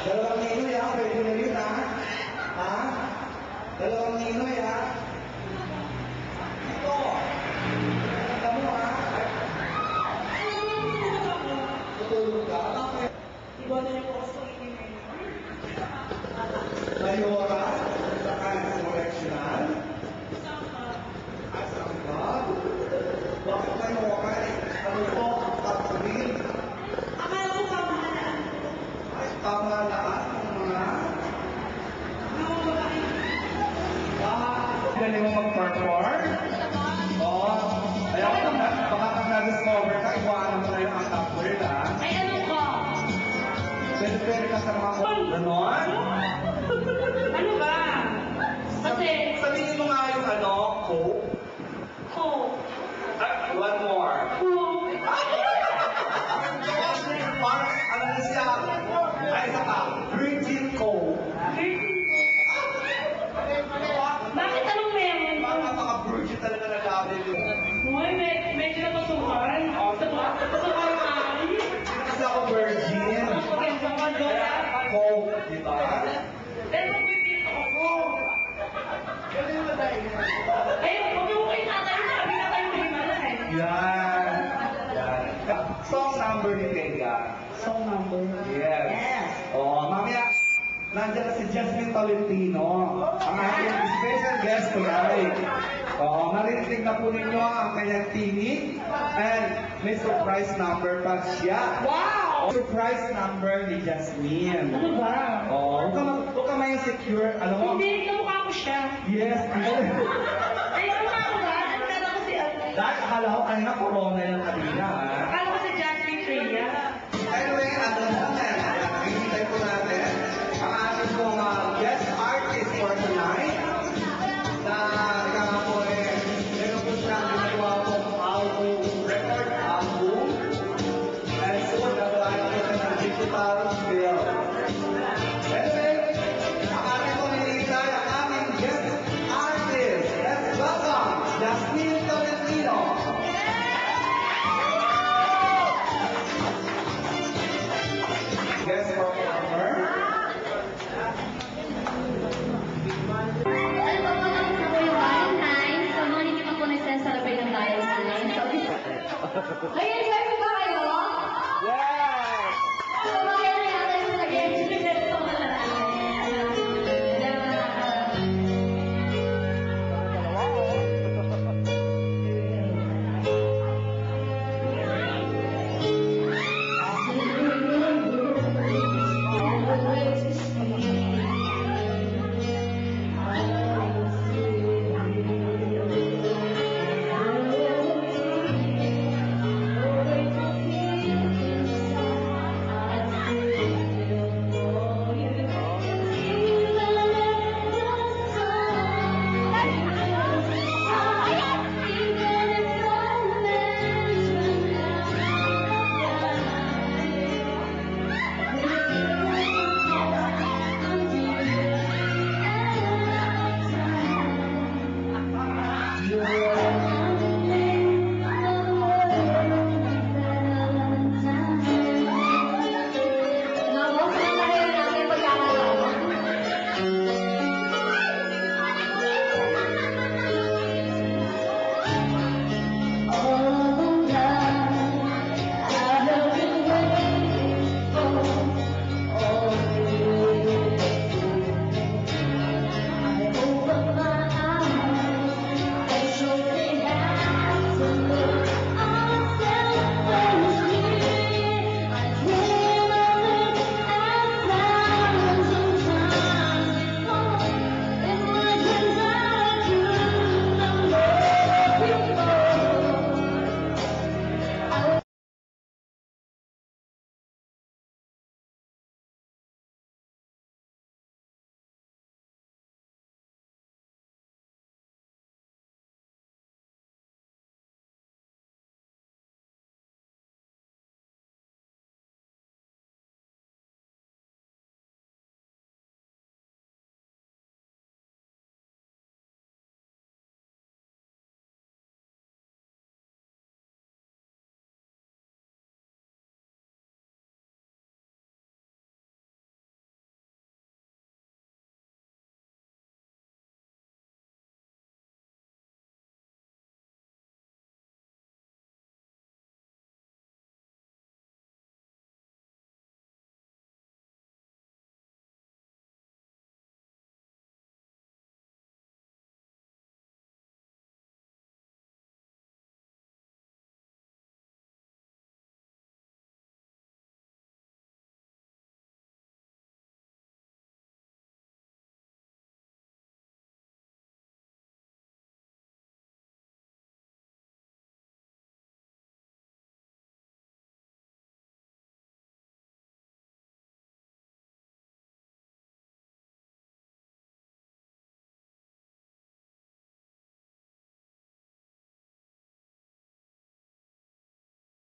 Dalawang ninoy ha, pwede na yun ha. Ha? Dalawang ninoy ha. Ito. Ganda mo ha. Tutulog ka? Bakit? Iba na yung gusto itin Mayora, saka correctional. At saka, bakit Mayora eh? Ano po? Tatlin? Akala ko pamahalaan. Ay, pamahalaan ng mga... Mga babae. Galing mo mag-perform? Oo. Ayaw ko na, baka pag na-discover ka, iwanan mo na yung top girl, ha? Ay, ano ka? Pwede ka sa mga ganon? Ano ba? Kasi, Sabihin mo nga yung ano, Coke. oh, One more. oh, Parang, ano na siya? Ay, isa pa. Virgin Coke. bakit anong meron? Parang napaka-virgin talaga na gabi yun. Hoy, medyo napasukan. Napasukan ay. Kasi ako virgin. Ganda ka, Dora. Coke, di ba? Pero pipito ako. Ay, huwag mo kayo tatayo. Sabi na tayo himalay. Yan. Yan. Song number ni Tega. Song number. Yes. Oo, mamaya, nandiyan na si Jasmine Tolentino, ang ating special guest tonight. Oo, marinig na po ninyo ang kanyang tinig and may surprise number pa siya. Wow! Surprise number ni Jasmine. Ano ba? Oo, huwag ka ma-insecure. Alam mo? Hindi, kamukha ko siya. Yes. Ay, kamukha ko ba? Akala ko si ano. Dahil akala ko kanina corona yung kanina, ha? Akala ko si Jasmine Freya. Anyway, ano naman, nakikitay po natin ang ating pong guest artist for tonight na ikaw po meron po siyang ginagawa pong album, record album, and soon nagawa po siya ng digital film. Anyway, ang ating pong hinihintay ang aming guest artist. Let's welcome Jasmine Tolentino. Guest performer. Alam mo, tapos na po yung Valentine's. So, mga hindi pa po nagsasarapay ng Valentine's. So, ayun, sir, ba kayo? Yeah!